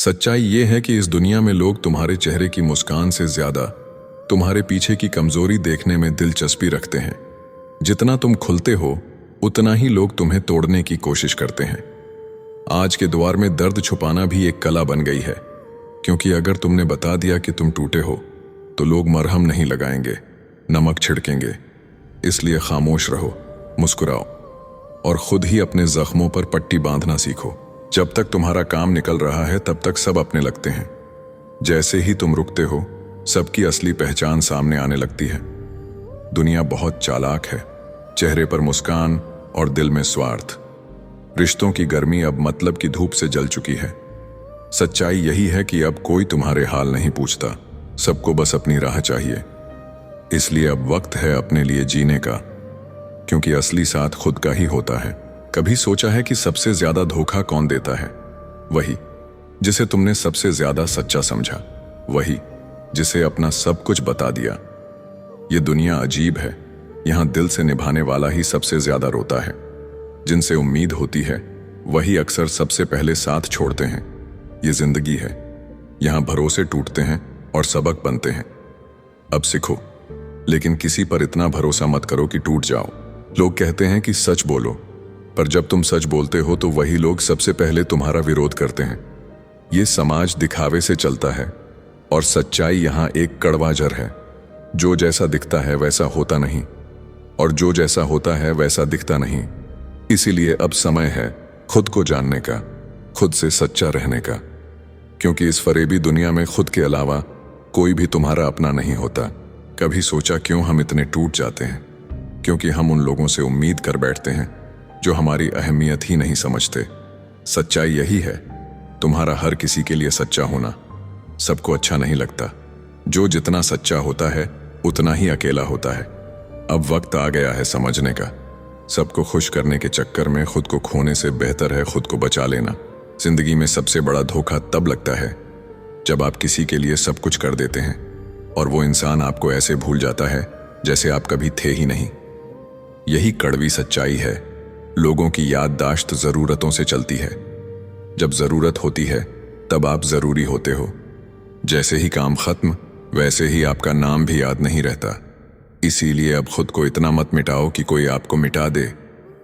सच्चाई ये है कि इस दुनिया में लोग तुम्हारे चेहरे की मुस्कान से ज्यादा तुम्हारे पीछे की कमजोरी देखने में दिलचस्पी रखते हैं। जितना तुम खुलते हो उतना ही लोग तुम्हें तोड़ने की कोशिश करते हैं। आज के द्वार में दर्द छुपाना भी एक कला बन गई है, क्योंकि अगर तुमने बता दिया कि तुम टूटे हो तो लोग मरहम नहीं लगाएंगे, नमक छिड़केंगे। इसलिए खामोश रहो, मुस्कुराओ और खुद ही अपने जख्मों पर पट्टी बांधना सीखो। जब तक तुम्हारा काम निकल रहा है तब तक सब अपने लगते हैं। जैसे ही तुम रुकते हो सबकी असली पहचान सामने आने लगती है। दुनिया बहुत चालाक है, चेहरे पर मुस्कान और दिल में स्वार्थ। रिश्तों की गर्मी अब मतलब की धूप से जल चुकी है। सच्चाई यही है कि अब कोई तुम्हारे हाल नहीं पूछता, सबको बस अपनी राह चाहिए। इसलिए अब वक्त है अपने लिए जीने का, क्योंकि असली साथ खुद का ही होता है। कभी सोचा है कि सबसे ज्यादा धोखा कौन देता है? वही जिसे तुमने सबसे ज्यादा सच्चा समझा, वही जिसे अपना सब कुछ बता दिया। ये दुनिया अजीब है, यहां दिल से निभाने वाला ही सबसे ज्यादा रोता है। जिनसे उम्मीद होती है वही अक्सर सबसे पहले साथ छोड़ते हैं। ये जिंदगी है, यहां भरोसे टूटते हैं और सबक बनते हैं। अब सीखो, लेकिन किसी पर इतना भरोसा मत करो कि टूट जाओ। लोग कहते हैं कि सच बोलो, पर जब तुम सच बोलते हो तो वही लोग सबसे पहले तुम्हारा विरोध करते हैं। ये समाज दिखावे से चलता है और सच्चाई यहां एक कड़वा जहर है। जो जैसा दिखता है वैसा होता नहीं, और जो जैसा होता है वैसा दिखता नहीं। इसीलिए अब समय है खुद को जानने का, खुद से सच्चा रहने का, क्योंकि इस फरेबी दुनिया में खुद के अलावा कोई भी तुम्हारा अपना नहीं होता। कभी सोचा क्यों हम इतने टूट जाते हैं? क्योंकि हम उन लोगों से उम्मीद कर बैठते हैं जो हमारी अहमियत ही नहीं समझते। सच्चाई यही है, तुम्हारा हर किसी के लिए सच्चा होना सबको अच्छा नहीं लगता। जो जितना सच्चा होता है उतना ही अकेला होता है। अब वक्त आ गया है समझने का, सबको खुश करने के चक्कर में खुद को खोने से बेहतर है खुद को बचा लेना। जिंदगी में सबसे बड़ा धोखा तब लगता है जब आप किसी के लिए सब कुछ कर देते हैं और वो इंसान आपको ऐसे भूल जाता है जैसे आप कभी थे ही नहीं। यही कड़वी सच्चाई है। लोगों की याददाश्त जरूरतों से चलती है। जब जरूरत होती है तब आप जरूरी होते हो। जैसे ही काम खत्म वैसे ही आपका नाम भी याद नहीं रहता। इसीलिए अब खुद को इतना मत मिटाओ कि कोई आपको मिटा दे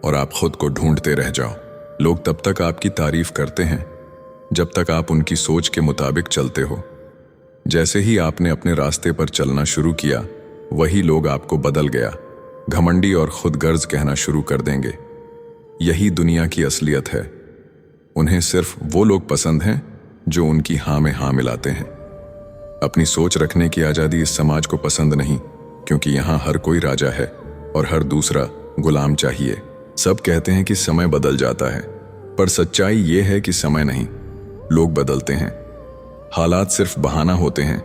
और आप खुद को ढूंढते रह जाओ। लोग तब तक आपकी तारीफ करते हैं जब तक आप उनकी सोच के मुताबिक चलते हो। जैसे ही आपने अपने रास्ते पर चलना शुरू किया वही लोग आपको बदल गया, घमंडी और खुदगर्ज कहना शुरू कर देंगे। यही दुनिया की असलियत है। उन्हें सिर्फ वो लोग पसंद हैं जो उनकी हाँ में हाँ मिलाते हैं। अपनी सोच रखने की आज़ादी इस समाज को पसंद नहीं, क्योंकि यहाँ हर कोई राजा है और हर दूसरा गुलाम चाहिए। सब कहते हैं कि समय बदल जाता है, पर सच्चाई ये है कि समय नहीं, लोग बदलते हैं। हालात सिर्फ बहाना होते हैं।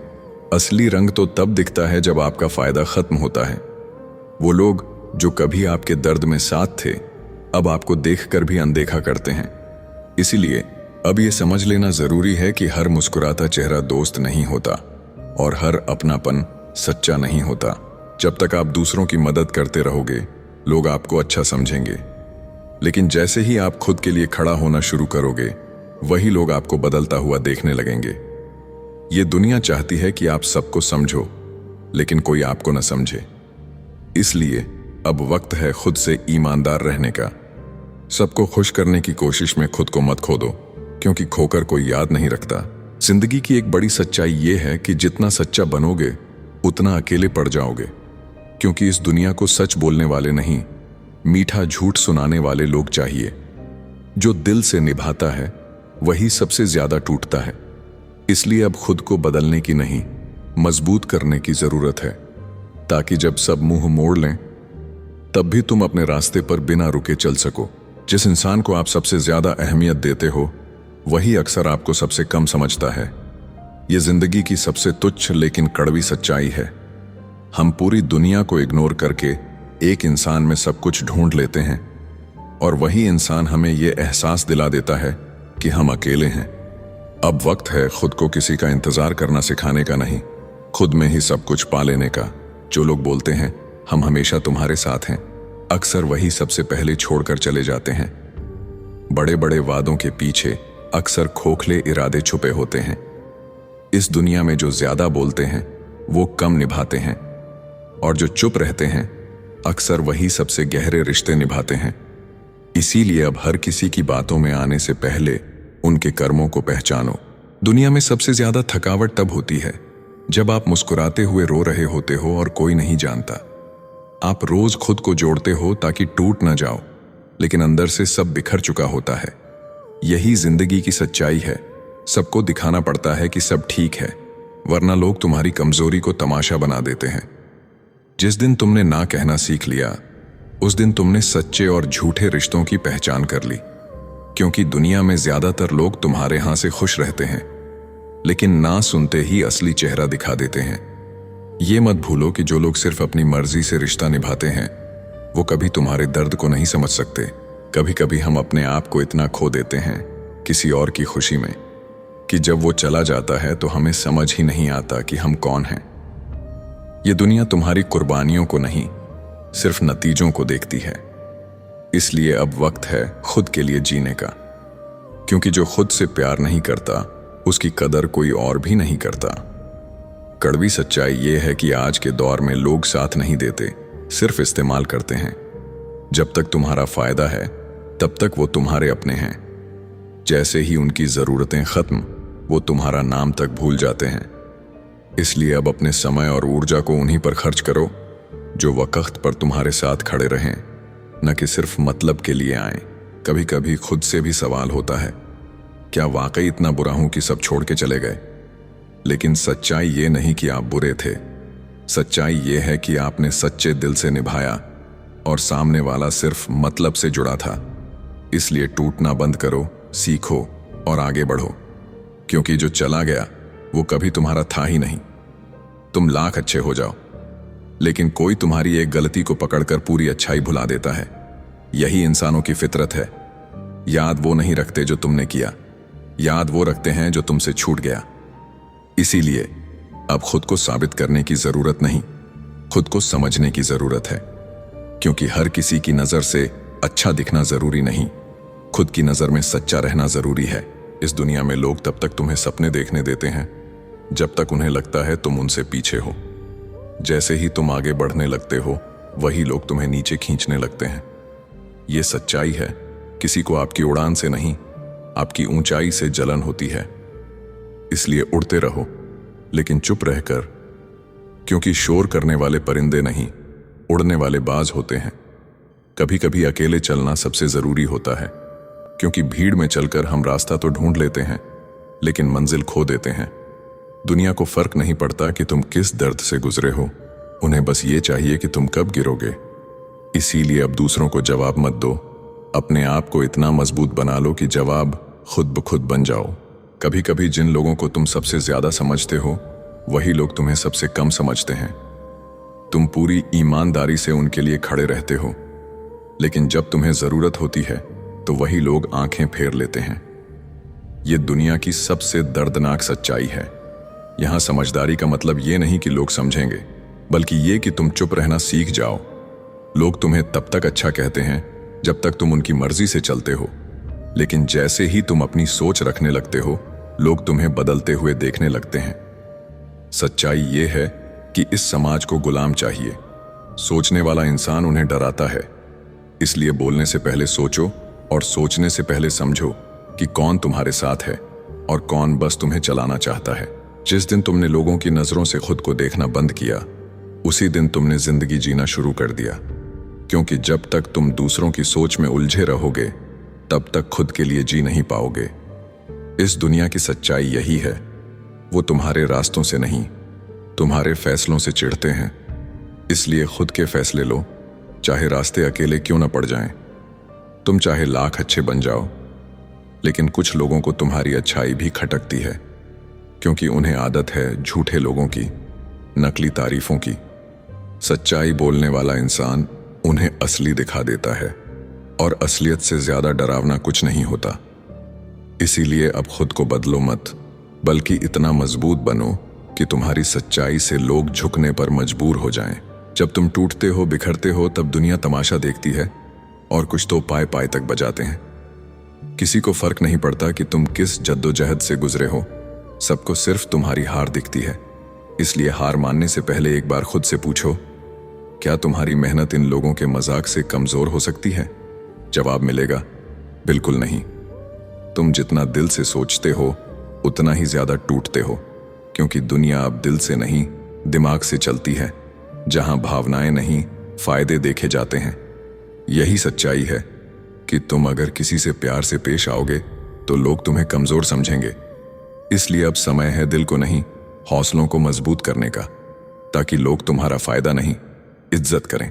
असली रंग तो तब दिखता है जब आपका फायदा खत्म होता है। वो लोग जो कभी आपके दर्द में साथ थे अब आपको देखकर भी अनदेखा करते हैं। इसीलिए अब ये समझ लेना जरूरी है कि हर मुस्कुराता चेहरा दोस्त नहीं होता और हर अपनापन सच्चा नहीं होता। जब तक आप दूसरों की मदद करते रहोगे लोग आपको अच्छा समझेंगे, लेकिन जैसे ही आप खुद के लिए खड़ा होना शुरू करोगे वही लोग आपको बदलता हुआ देखने लगेंगे। ये दुनिया चाहती है कि आप सबको समझो, लेकिन कोई आपको न समझे। इसलिए अब वक्त है खुद से ईमानदार रहने का। सबको खुश करने की कोशिश में खुद को मत खो दो, क्योंकि खोकर कोई याद नहीं रखता। जिंदगी की एक बड़ी सच्चाई ये है कि जितना सच्चा बनोगे उतना अकेले पड़ जाओगे, क्योंकि इस दुनिया को सच बोलने वाले नहीं, मीठा झूठ सुनाने वाले लोग चाहिए। जो दिल से निभाता है वही सबसे ज्यादा टूटता है। इसलिए अब खुद को बदलने की नहीं, मजबूत करने की जरूरत है, ताकि जब सब मुंह मोड़ लें तब भी तुम अपने रास्ते पर बिना रुके चल सको। जिस इंसान को आप सबसे ज्यादा अहमियत देते हो वही अक्सर आपको सबसे कम समझता है। यह जिंदगी की सबसे तुच्छ लेकिन कड़वी सच्चाई है। हम पूरी दुनिया को इग्नोर करके एक इंसान में सब कुछ ढूंढ लेते हैं, और वही इंसान हमें यह एहसास दिला देता है कि हम अकेले हैं। अब वक्त है खुद को किसी का इंतजार करना सिखाने का नहीं, खुद में ही सब कुछ पा लेने का। जो लोग बोलते हैं हम हमेशा तुम्हारे साथ हैं, अक्सर वही सबसे पहले छोड़कर चले जाते हैं। बड़े बड़े वादों के पीछे अक्सर खोखले इरादे छुपे होते हैं। इस दुनिया में जो ज्यादा बोलते हैं वो कम निभाते हैं, और जो चुप रहते हैं अक्सर वही सबसे गहरे रिश्ते निभाते हैं। इसीलिए अब हर किसी की बातों में आने से पहले उनके कर्मों को पहचानो। दुनिया में सबसे ज्यादा थकावट तब होती है जब आप मुस्कुराते हुए रो रहे होते हो और कोई नहीं जानता। आप रोज खुद को जोड़ते हो ताकि टूट ना जाओ, लेकिन अंदर से सब बिखर चुका होता है। यही जिंदगी की सच्चाई है। सबको दिखाना पड़ता है कि सब ठीक है, वरना लोग तुम्हारी कमजोरी को तमाशा बना देते हैं। जिस दिन तुमने ना कहना सीख लिया, उस दिन तुमने सच्चे और झूठे रिश्तों की पहचान कर ली। क्योंकि दुनिया में ज्यादातर लोग तुम्हारे यहां से खुश रहते हैं, लेकिन ना सुनते ही असली चेहरा दिखा देते हैं। ये मत भूलो कि जो लोग सिर्फ अपनी मर्जी से रिश्ता निभाते हैं वो कभी तुम्हारे दर्द को नहीं समझ सकते। कभी कभी हम अपने आप को इतना खो देते हैं किसी और की खुशी में कि जब वो चला जाता है तो हमें समझ ही नहीं आता कि हम कौन हैं। ये दुनिया तुम्हारी कुर्बानियों को नहीं, सिर्फ नतीजों को देखती है। इसलिए अब वक्त है खुद के लिए जीने का, क्योंकि जो खुद से प्यार नहीं करता उसकी कदर कोई और भी नहीं करता। कड़वी सच्चाई ये है कि आज के दौर में लोग साथ नहीं देते, सिर्फ इस्तेमाल करते हैं। जब तक तुम्हारा फायदा है तब तक वो तुम्हारे अपने हैं। जैसे ही उनकी जरूरतें खत्म, वो तुम्हारा नाम तक भूल जाते हैं। इसलिए अब अपने समय और ऊर्जा को उन्हीं पर खर्च करो जो वक्त पर तुम्हारे साथ खड़े रहें, न कि सिर्फ मतलब के लिए आए। कभी कभी खुद से भी सवाल होता है, क्या वाकई इतना बुरा हूं कि सब छोड़ के चले गए? लेकिन सच्चाई ये नहीं कि आप बुरे थे, सच्चाई ये है कि आपने सच्चे दिल से निभाया और सामने वाला सिर्फ मतलब से जुड़ा था। इसलिए टूटना बंद करो, सीखो और आगे बढ़ो, क्योंकि जो चला गया वो कभी तुम्हारा था ही नहीं। तुम लाख अच्छे हो जाओ, लेकिन कोई तुम्हारी एक गलती को पकड़कर पूरी अच्छाई भुला देता है। यही इंसानों की फितरत है। याद वो नहीं रखते जो तुमने किया, याद वो रखते हैं जो तुमसे छूट गया। इसीलिए अब खुद को साबित करने की जरूरत नहीं, खुद को समझने की जरूरत है। क्योंकि हर किसी की नजर से अच्छा दिखना जरूरी नहीं, खुद की नजर में सच्चा रहना जरूरी है। इस दुनिया में लोग तब तक तुम्हें सपने देखने देते हैं जब तक उन्हें लगता है तुम उनसे पीछे हो। जैसे ही तुम आगे बढ़ने लगते हो, वही लोग तुम्हें नीचे खींचने लगते हैं। ये सच्चाई है। किसी को आपकी उड़ान से नहीं, आपकी ऊंचाई से जलन होती है। इसलिए उड़ते रहो, लेकिन चुप रहकर, क्योंकि शोर करने वाले परिंदे नहीं, उड़ने वाले बाज होते हैं। कभी कभी अकेले चलना सबसे जरूरी होता है, क्योंकि भीड़ में चलकर हम रास्ता तो ढूंढ लेते हैं, लेकिन मंजिल खो देते हैं। दुनिया को फर्क नहीं पड़ता कि तुम किस दर्द से गुजरे हो, उन्हें बस ये चाहिए कि तुम कब गिरोगे। इसीलिए अब दूसरों को जवाब मत दो, अपने आप को इतना मजबूत बना लो कि जवाब खुद ब खुद बन जाओ। कभी कभी जिन लोगों को तुम सबसे ज्यादा समझते हो, वही लोग तुम्हें सबसे कम समझते हैं। तुम पूरी ईमानदारी से उनके लिए खड़े रहते हो, लेकिन जब तुम्हें जरूरत होती है तो वही लोग आंखें फेर लेते हैं। ये दुनिया की सबसे दर्दनाक सच्चाई है। यहां समझदारी का मतलब ये नहीं कि लोग समझेंगे, बल्कि ये कि तुम चुप रहना सीख जाओ। लोग तुम्हें तब तक अच्छा कहते हैं जब तक तुम उनकी मर्जी से चलते हो, लेकिन जैसे ही तुम अपनी सोच रखने लगते हो, लोग तुम्हें बदलते हुए देखने लगते हैं। सच्चाई ये है कि इस समाज को गुलाम चाहिए। सोचने वाला इंसान उन्हें डराता है। इसलिए बोलने से पहले सोचो और सोचने से पहले समझो कि कौन तुम्हारे साथ है और कौन बस तुम्हें चलाना चाहता है। जिस दिन तुमने लोगों की नजरों से खुद को देखना बंद किया, उसी दिन तुमने जिंदगी जीना शुरू कर दिया। क्योंकि जब तक तुम दूसरों की सोच में उलझे रहोगे, तब तक खुद के लिए जी नहीं पाओगे। इस दुनिया की सच्चाई यही है, वो तुम्हारे रास्तों से नहीं, तुम्हारे फैसलों से चिढ़ते हैं। इसलिए खुद के फैसले लो, चाहे रास्ते अकेले क्यों न पड़ जाएं। तुम चाहे लाख अच्छे बन जाओ, लेकिन कुछ लोगों को तुम्हारी अच्छाई भी खटकती है, क्योंकि उन्हें आदत है झूठे लोगों की, नकली तारीफों की। सच्चाई बोलने वाला इंसान उन्हें असली दिखा देता है, और असलियत से ज्यादा डरावना कुछ नहीं होता। इसीलिए अब खुद को बदलो मत, बल्कि इतना मजबूत बनो कि तुम्हारी सच्चाई से लोग झुकने पर मजबूर हो जाएं। जब तुम टूटते हो, बिखरते हो, तब दुनिया तमाशा देखती है और कुछ तो पाए पाए तक बजाते हैं। किसी को फर्क नहीं पड़ता कि तुम किस जद्दोजहद से गुजरे हो, सबको सिर्फ तुम्हारी हार दिखती है। इसलिए हार मानने से पहले एक बार खुद से पूछो, क्या तुम्हारी मेहनत इन लोगों के मजाक से कमजोर हो सकती है? जवाब मिलेगा, बिल्कुल नहीं। तुम जितना दिल से सोचते हो उतना ही ज्यादा टूटते हो, क्योंकि दुनिया अब दिल से नहीं दिमाग से चलती है, जहां भावनाएं नहीं फायदे देखे जाते हैं। यही सच्चाई है कि तुम अगर किसी से प्यार से पेश आओगे तो लोग तुम्हें कमजोर समझेंगे। इसलिए अब समय है दिल को नहीं, हौसलों को मजबूत करने का, ताकि लोग तुम्हारा फायदा नहीं इज्जत करें।